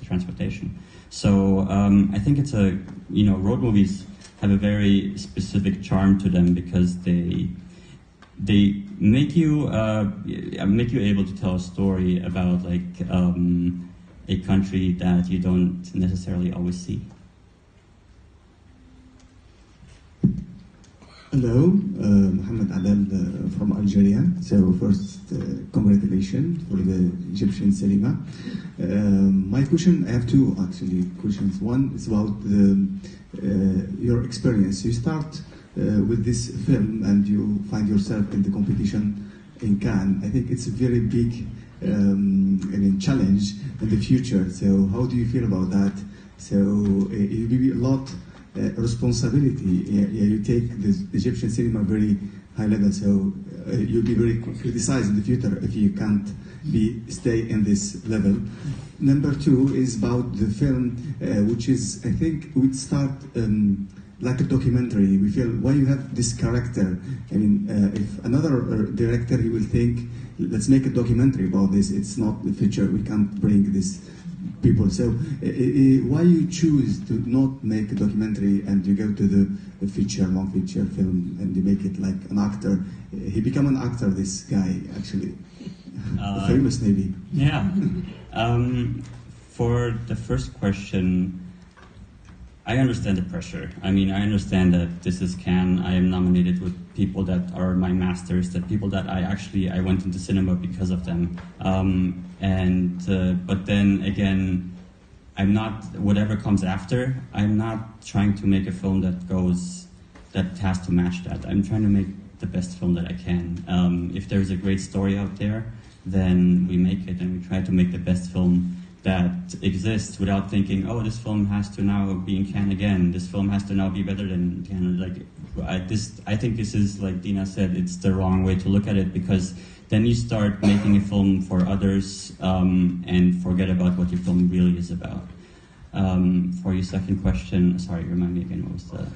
transportation. So I think it's road movies have a very specific charm to them because they make you able to tell a story about a country that you don't necessarily always see. Hello, Mohamed Alal from Algeria. So first, congratulations for the Egyptian cinema. My question, I have two actually questions. One is about your experience. You start with this film and you find yourself in the competition in Cannes. I think it's a very big challenge in the future. So how do you feel about that? So it will be a lot responsibility. You take the Egyptian cinema very high level, so you'll be very criticized in the future if you can't stay in this level. Number two is about the film, which is, I think, would start like a documentary. We feel, why you have this character? I mean, if another director, he will think, let's make a documentary about this. It's not the future. We can't bring this people. So why you choose to not make a documentary and you go to the feature, long feature film, and you make it like an actor? He become an actor, this guy, actually. Famous, maybe. Yeah. For the first question, I understand the pressure. I mean, I understand that this is Cannes. I am nominated with people that are my masters, that people that I went into cinema because of them. But then again, I'm not, whatever comes after, I'm not trying to make a film that has to match that. I'm trying to make the best film that I can. If there's a great story out there, then we make it, and we try to make the best film that exists without thinking, oh, this film has to now be in Cannes again. This film has to now be better than Cannes. I think this is, like Dina said, it's the wrong way to look at it, because then you start making a film for others and forget about what your film really is about. For your second question, sorry, remind me again, what was the...